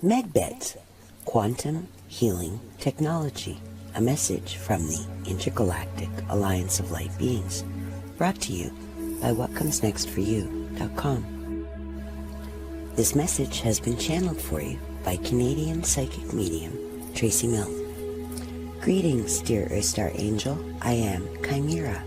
MedBeds, Quantum Healing Technology, a message from the Intergalactic Alliance of Light Beings, brought to you by whatcomesnextforyou.com. This message has been channeled for you by Canadian psychic medium Tracy Mills. Greetings, dear Earth Star Angel. I am Chimera.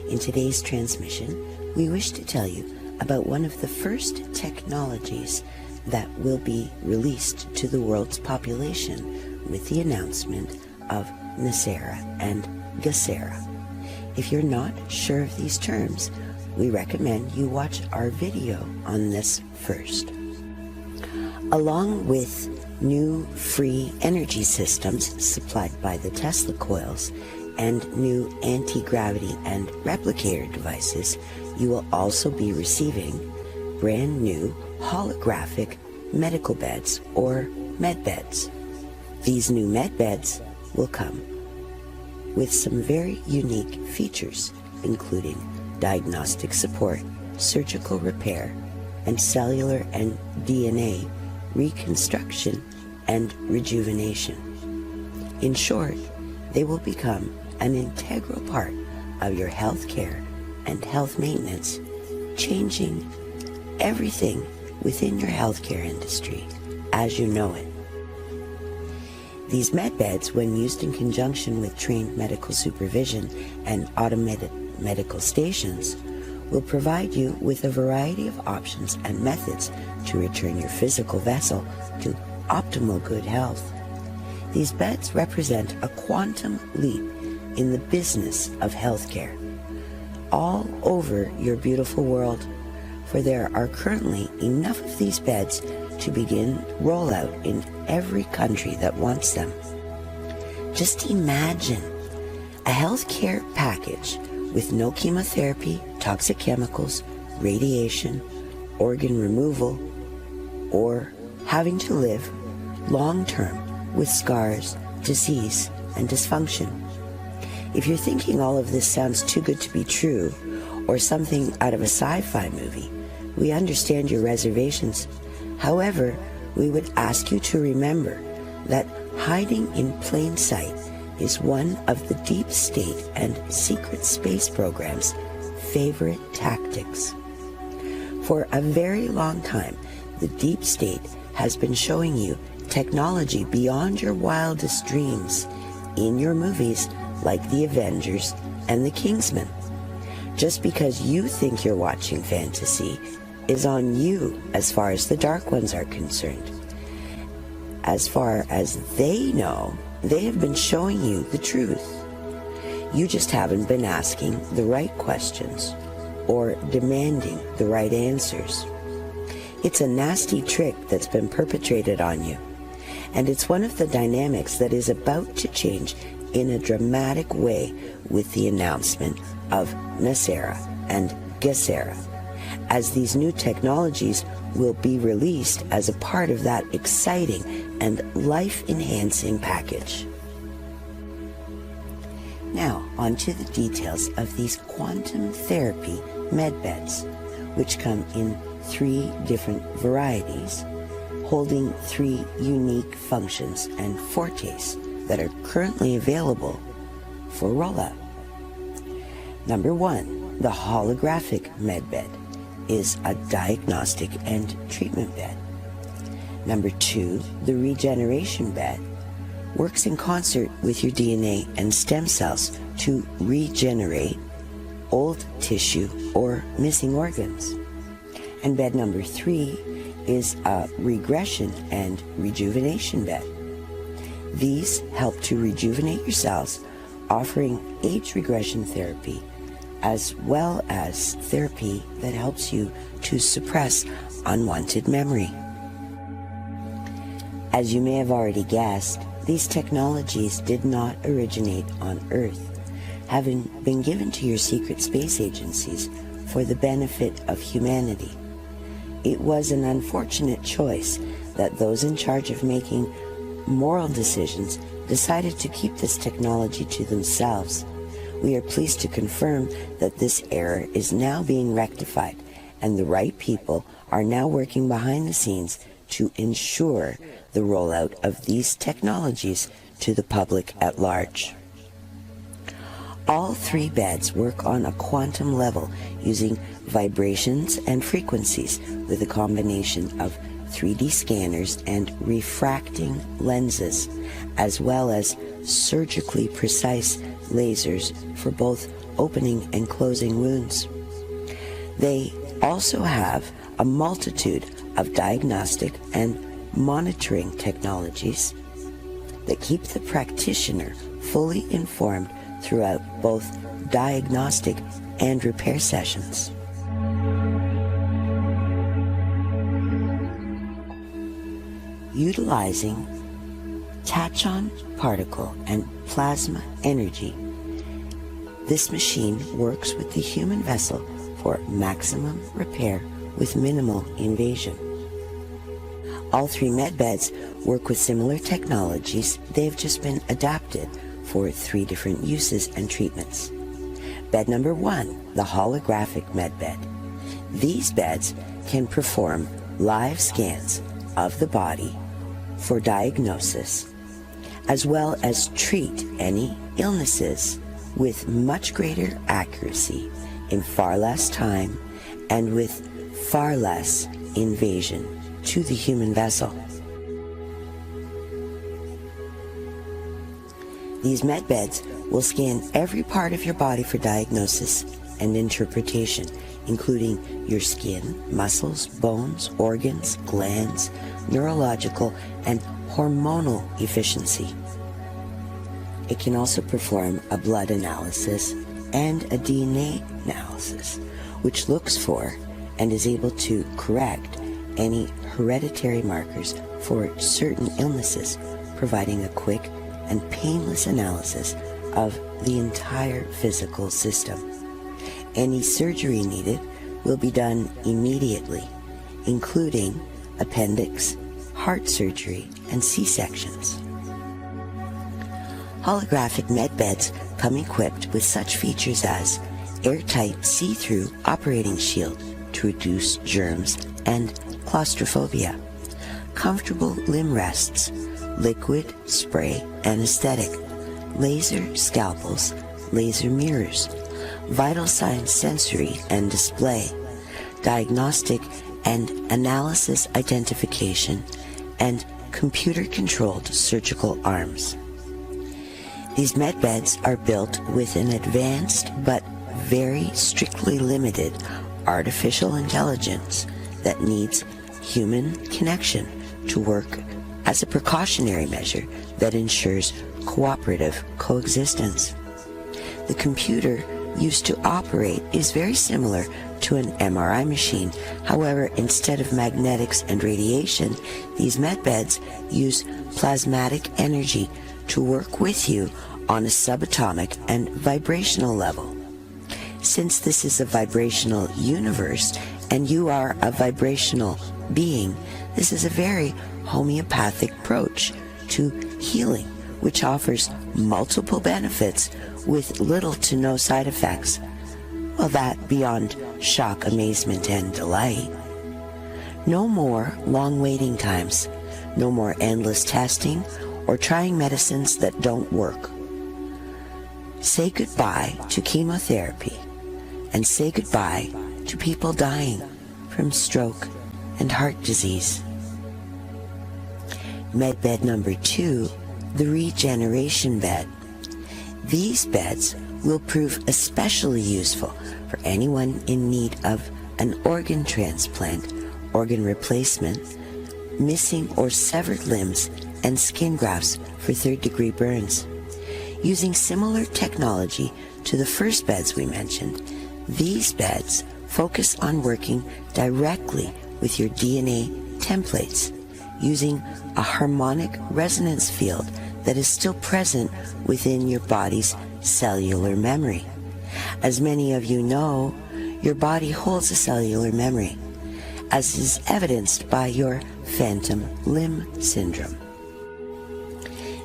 In today's transmission, we wish to tell you about one of the first technologies that will be released to the world's population with the announcement of Nicera and Gacera. If you're not sure of these terms, we recommend you watch our video on this first. Along with new free energy systems supplied by the Tesla coils and new anti-gravity and replicator devices, you will also be receiving brand new holographic medical beds or MedBeds. These new MedBeds will come with some very unique features, including diagnostic support, surgical repair, and cellular and DNA reconstruction and rejuvenation. In short, they will become an integral part of your health care and health maintenance, changing everything within your healthcare industry as you know it. These MedBeds, when used in conjunction with trained medical supervision and automated medical stations, will provide you with a variety of options and methods to return your physical vessel to optimal good health. These beds represent a quantum leap in the business of healthcare all over your beautiful world, for there are currently enough of these beds to begin rollout in every country that wants them. Just imagine a healthcare package with no chemotherapy, toxic chemicals, radiation, organ removal, or having to live long-term with scars, disease, and dysfunction. If you're thinking all of this sounds too good to be true, or something out of a sci-fi movie, we understand your reservations. However, we would ask you to remember that hiding in plain sight is one of the deep state and secret space program's favorite tactics. For a very long time, the deep state has been showing you technology beyond your wildest dreams in your movies like the Avengers and the X-Men. Just because you think you're watching fantasy is on you as far as the Dark Ones are concerned. As far as they know, they have been showing you the truth. You just haven't been asking the right questions or demanding the right answers. It's a nasty trick that's been perpetrated on you, and it's one of the dynamics that is about to change in a dramatic way with the announcement of Nicera and Gacera, as these new technologies will be released as a part of that exciting and life-enhancing package. Now, on to the details of these quantum therapy MedBeds, which come in 3 different varieties, holding 3 unique functions and fortes that are currently available for rollout. Number 1, the holographic MedBed is a diagnostic and treatment bed. Number 2, the regeneration bed works in concert with your DNA and stem cells to regenerate old tissue or missing organs. And bed number 3 is a regression and rejuvenation bed. These help to rejuvenate your cells, offering age regression therapy as well as therapy that helps you to suppress unwanted memory. As you may have already guessed, these technologies did not originate on Earth, having been given to your secret space agencies for the benefit of humanity. It was an unfortunate choice that those in charge of making moral decisions decided to keep this technology to themselves. We are pleased to confirm that this error is now being rectified, and the right people are now working behind the scenes to ensure the rollout of these technologies to the public at large. All 3 beds work on a quantum level using vibrations and frequencies with a combination of 3D scanners and refracting lenses, as well as surgically precise lasers for both opening and closing wounds. They also have a multitude of diagnostic and monitoring technologies that keep the practitioner fully informed throughout both diagnostic and repair sessions. Utilizing tachyon particle and plasma energy, this machine works with the human vessel for maximum repair with minimal invasion. All 3 MedBeds work with similar technologies. They've just been adapted for 3 different uses and treatments. Bed number 1, the holographic MedBed. These beds can perform live scans of the body for diagnosis, as well as treat any illnesses with much greater accuracy in far less time and with far less invasion to the human vessel. These MedBeds will scan every part of your body for diagnosis and interpretation, including your skin, muscles, bones, organs, glands, neurological, and hormonal efficiency. It can also perform a blood analysis and a DNA analysis, which looks for and is able to correct any hereditary markers for certain illnesses, providing a quick and painless analysis of the entire physical system. Any surgery needed will be done immediately, including appendix, heart surgery, and C-sections. Holographic MedBeds come equipped with such features as airtight see-through operating shield to reduce germs and claustrophobia, comfortable limb rests, liquid spray anesthetic, laser scalpels, laser mirrors, vital signs sensory and display, diagnostic and analysis identification, and computer-controlled surgical arms. These MedBeds are built with an advanced but very strictly limited artificial intelligence that needs human connection to work as a precautionary measure that ensures cooperative coexistence. The computer used to operate is very similar to an MRI machine. However, instead of magnetics and radiation, these MedBeds use plasmatic energy to work with you on a subatomic and vibrational level. Since this is a vibrational universe and you are a vibrational being, this is a very homeopathic approach to healing, which offers multiple benefits with little to no side effects. Well, that beyond shock, amazement, and delight. No more long waiting times, no more endless testing or trying medicines that don't work. Say goodbye to chemotherapy and say goodbye to people dying from stroke and heart disease. MedBed number 2, the regeneration bed. These beds will prove especially useful for anyone in need of an organ transplant, organ replacement, missing or severed limbs, and skin grafts for third-degree burns. Using similar technology to the first beds we mentioned, these beds focus on working directly with your DNA templates, using a harmonic resonance field that is still present within your body's cellular memory. As many of you know, your body holds a cellular memory, as is evidenced by your phantom limb syndrome.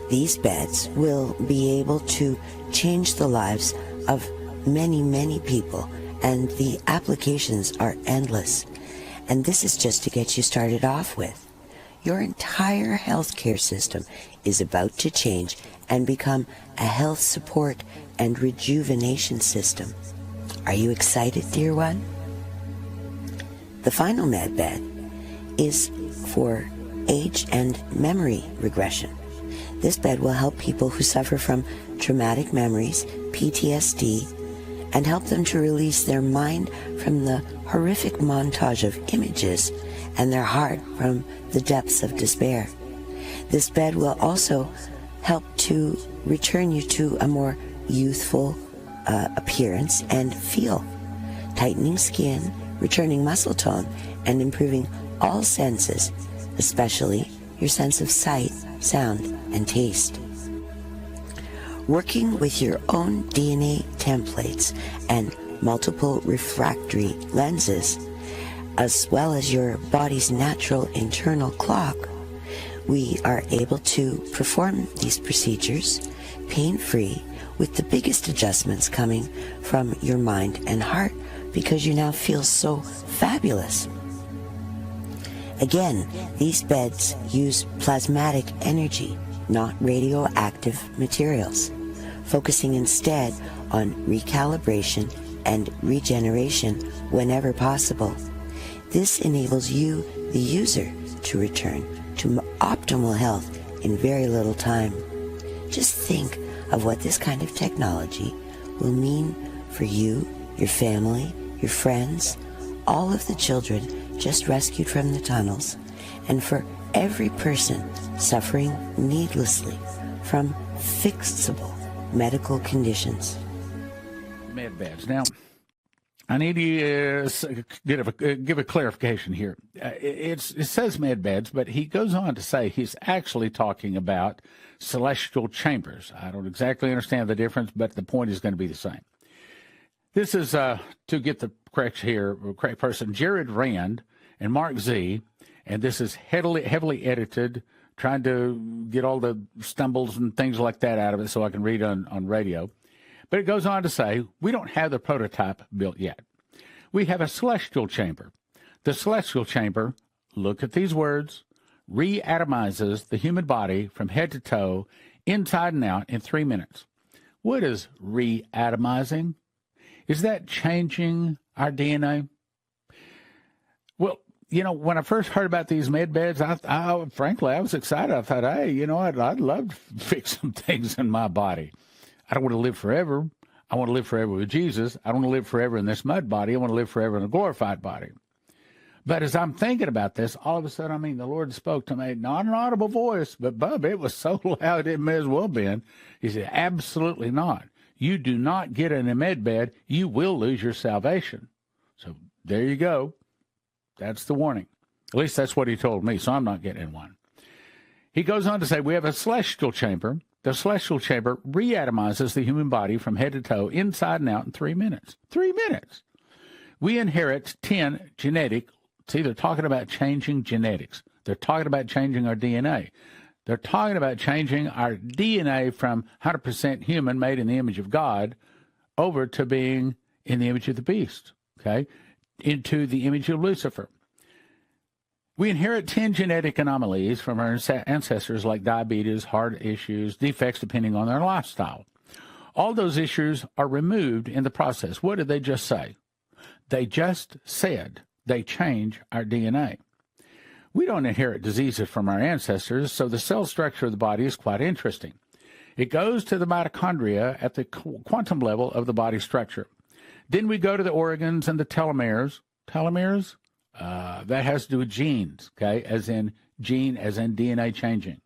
These beds will be able to change the lives of many, many people, and the applications are endless. And this is just to get you started off with. Your entire healthcare system is about to change and become a health support and rejuvenation system. Are you excited, dear one? The final MedBed is for age and memory regression. This bed will help people who suffer from traumatic memories, PTSD, and help them to release their mind from the horrific montage of images and their heart from the depths of despair. This bed will also help to return you to a more youthful appearance and feel, tightening skin, returning muscle tone, and improving all senses, especially your sense of sight, sound, and taste. Working with your own DNA templates and multiple refractory lenses, as well as your body's natural internal clock, we are able to perform these procedures pain-free, with the biggest adjustments coming from your mind and heart, because you now feel so fabulous. Again, these beds use plasmatic energy, not radioactive materials, focusing instead on recalibration and regeneration whenever possible. This enables you, the user, to return to optimal health in very little time. Just think of what this kind of technology will mean for you, your family, your friends, all of the children just rescued from the tunnels, and for every person suffering needlessly from fixable medical conditions. MedBeds. Now, I need to give a clarification here. It says MedBeds, but he goes on to say he's actually talking about celestial chambers. I don't exactly understand the difference, but the point is going to be the same. This is, to get the correct person, Jared Rand and Mark Z, and this is heavily edited, trying to get all the stumbles and things like that out of it so I can read on radio. But it goes on to say, we don't have the prototype built yet. We have a celestial chamber. The celestial chamber, look at these words, reatomizes the human body from head to toe, inside and out, in 3 minutes. What is reatomizing? Is that changing our DNA? Well, you know, when I first heard about these med beds, frankly, I was excited. I thought, hey, you know, I'd love to fix some things in my body. I don't want to live forever. I want to live forever with Jesus. I don't want to live forever in this mud body. I want to live forever in a glorified body. But as I'm thinking about this, all of a sudden, the Lord spoke to me, not an audible voice, but Bub, it was so loud it may as well been. He said, absolutely not. You do not get in a med bed, you will lose your salvation. So there you go. That's the warning. At least that's what he told me, so I'm not getting in one. He goes on to say, we have a celestial chamber. The celestial chamber reatomizes the human body from head to toe, inside and out, in 3 minutes. 3 minutes. We inherit 10 genetic. See, they're talking about changing genetics. They're talking about changing our DNA. They're talking about changing our DNA from 100% human, made in the image of God, over to being in the image of the beast, okay, into the image of Lucifer. We inherit 10 genetic anomalies from our ancestors, like diabetes, heart issues, defects depending on their lifestyle. All those issues are removed in the process. What did they just say? They just said they change our DNA. We don't inherit diseases from our ancestors, so the cell structure of the body is quite interesting. It goes to the mitochondria at the quantum level of the body structure. Then we go to the organs and the telomeres. Telomeres? That has to do with genes, okay, as in gene, as in DNA changing.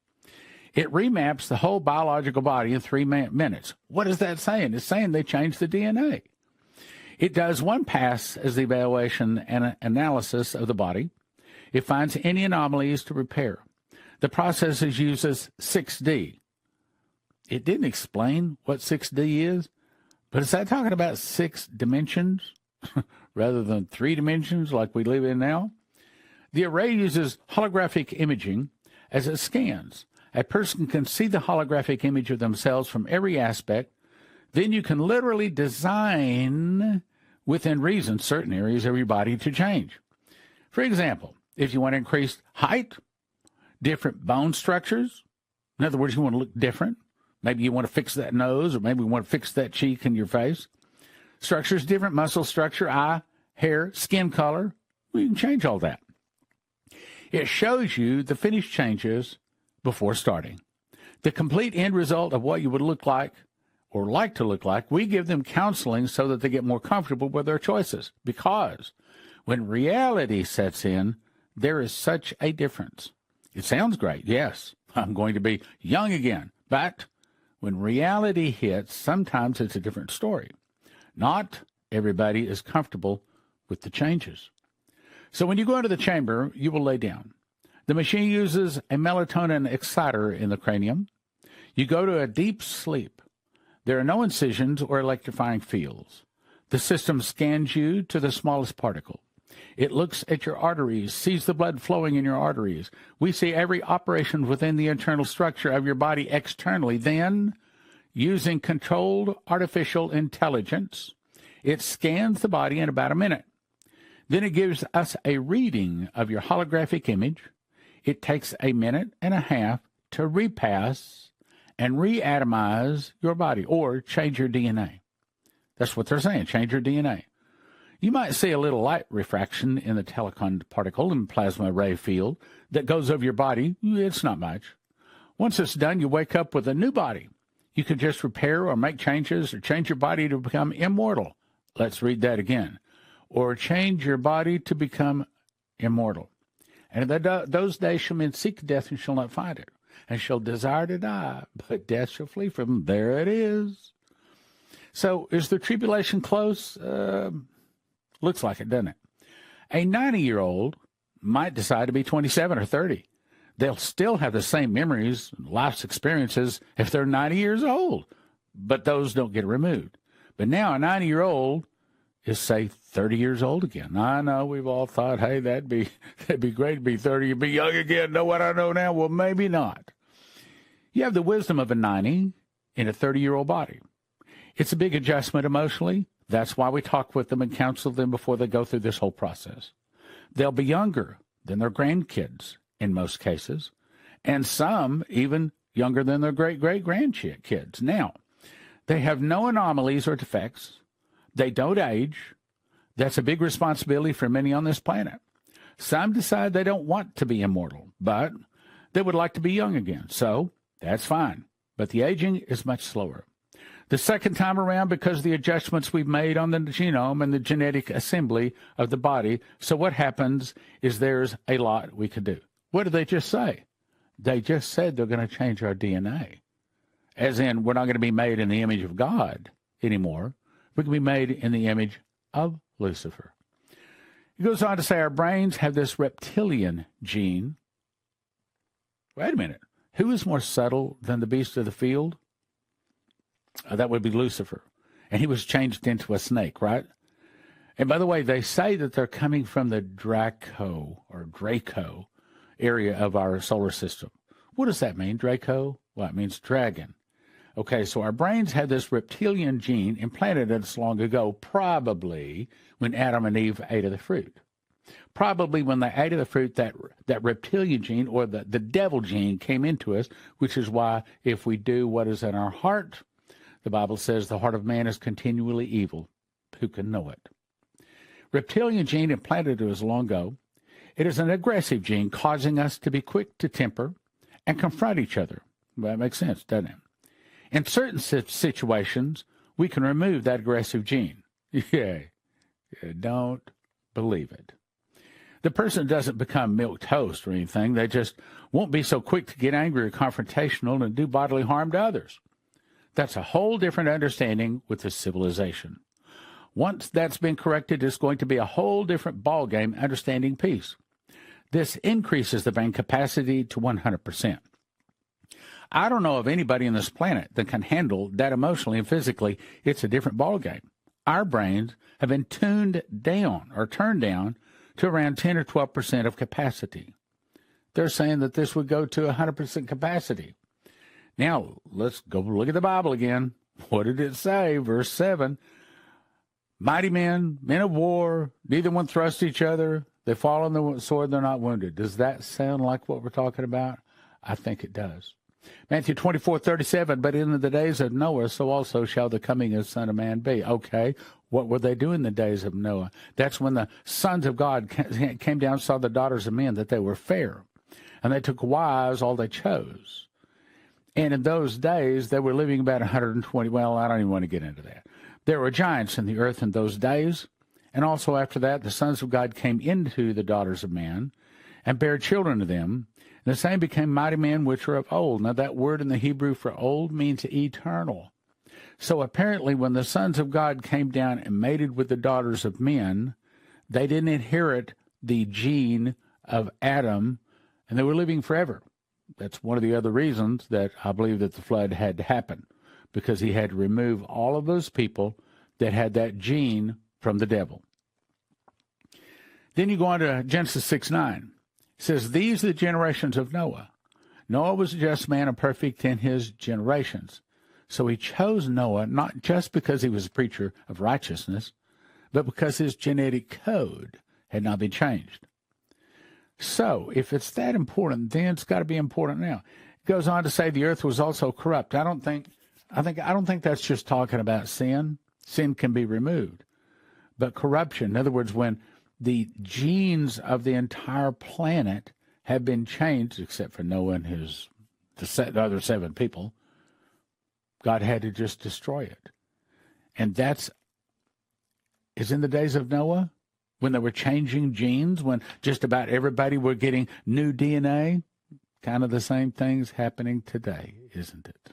It remaps the whole biological body in 3 minutes. What is that saying? It's saying they changed the DNA. It does one pass as the evaluation and analysis of the body. It finds any anomalies to repair. The process uses 6D. It didn't explain what 6D is, but is that talking about 6 dimensions rather than 3 dimensions like we live in now? The array uses holographic imaging as it scans. A person can see the holographic image of themselves from every aspect. Then you can literally design, within reason, certain areas of your body to change. For example, if you want to increase height, different bone structures. In other words, you want to look different. Maybe you want to fix that nose, or maybe you want to fix that cheek in your face. Structures, different muscle structure, eye, hair, skin color. Well, you can change all that. It shows you the finished changes before starting. The complete end result of what you would look like or like to look like. We give them counseling so that they get more comfortable with their choices. Because when reality sets in, there is such a difference. It sounds great. Yes, I'm going to be young again. But when reality hits, sometimes it's a different story. Not everybody is comfortable with the changes. So when you go into the chamber, you will lay down. The machine uses a melatonin exciter in the cranium. You go to a deep sleep. There are no incisions or electrifying fields. The system scans you to the smallest particle. It looks at your arteries, sees the blood flowing in your arteries. We see every operation within the internal structure of your body externally. Then, using controlled artificial intelligence, it scans the body in about a minute. Then it gives us a reading of your holographic image. It takes a minute and a half to repass and reatomize your body or change your DNA. That's what they're saying, change your DNA. You might see a little light refraction in the telecon particle and plasma ray field that goes over your body. It's not much. Once it's done, you wake up with a new body. You can just repair or make changes or change your body to become immortal. Let's read that again. Or change your body to become immortal. And those days shall men seek death and shall not find it, and shall desire to die, but death shall flee from them. There it is. So is the tribulation close? Looks like it, doesn't it? A 90-year-old might decide to be 27 or 30. They'll still have the same memories, life's experiences if they're 90 years old, but those don't get removed. But now a 90-year-old is, say, 30 years old again. I know we've all thought, hey, that'd be great to be 30 and be young again. Know what I know now? Well, maybe not. You have the wisdom of a 90 in a 30-year-old body. It's a big adjustment emotionally. That's why we talk with them and counsel them before they go through this whole process. They'll be younger than their grandkids in most cases, and some even younger than their great-great-grandkids. Now, they have no anomalies or defects. They don't age. That's a big responsibility for many on this planet. Some decide they don't want to be immortal, but they would like to be young again. So that's fine. But the aging is much slower. The second time around, because of the adjustments we've made on the genome and the genetic assembly of the body, so what happens is there's a lot we could do. What did they just say? They just said they're going to change our DNA. As in, we're not going to be made in the image of God anymore. We can be made in the image of Lucifer. He goes on to say our brains have this reptilian gene. Wait a minute. Who is more subtle than the beast of the field? That would be Lucifer. And he was changed into a snake, right? And by the way, they say that they're coming from the Draco area of our solar system. What does that mean, Draco? Well, it means dragon. Okay, so our brains had this reptilian gene implanted in us long ago, probably when Adam and Eve ate of the fruit. Probably when they ate of the fruit, that reptilian gene or the devil gene came into us, which is why if we do what is in our heart, the Bible says the heart of man is continually evil. Who can know it? Reptilian gene implanted to us long ago. It is an aggressive gene causing us to be quick to temper and confront each other. Well, that makes sense, doesn't it? In certain situations, we can remove that aggressive gene. Yeah, don't believe it. The person doesn't become milquetoast or anything. They just won't be so quick to get angry or confrontational and do bodily harm to others. That's a whole different understanding with this civilization. Once that's been corrected, it's going to be a whole different ballgame understanding peace. This increases the brain capacity to 100%. I don't know of anybody on this planet that can handle that emotionally and physically. It's a different ballgame. Our brains have been turned down to around 10 or 12% of capacity. They're saying that this would go to 100% capacity. Now, let's go look at the Bible again. What did it say? Verse 7, mighty men, men of war, neither one thrust each other. They fall on the sword, they're not wounded. Does that sound like what we're talking about? I think it does. Matthew 24:37, but in the days of Noah, so also shall the coming of the Son of Man be. Okay, what were they doing in the days of Noah? That's when the sons of God came down and saw the daughters of men, that they were fair. And they took wives, all they chose. And in those days, they were living about 120. Well, I don't even want to get into that. There were giants in the earth in those days. And also after that, the sons of God came into the daughters of man and bare children to them. And the same became mighty men which are of old. Now, that word in the Hebrew for old means eternal. So apparently, when the sons of God came down and mated with the daughters of men, they didn't inherit the gene of Adam, and they were living forever. That's one of the other reasons that I believe that the flood had to happen, because he had to remove all of those people that had that gene from the devil. Then you go on to Genesis 6:9. It says, these are the generations of Noah. Noah was a just man and perfect in his generations. So he chose Noah not just because he was a preacher of righteousness, but because his genetic code had not been changed. So if it's that important, then it's got to be important now. It goes on to say the earth was also corrupt. I don't think that's just talking about sin. Sin can be removed. But corruption, in other words, when the genes of the entire planet have been changed, except for Noah and the other 7 people, God had to just destroy it. And is in the days of Noah, when they were changing genes, when just about everybody were getting new DNA. Kind of the same things happening today, isn't it?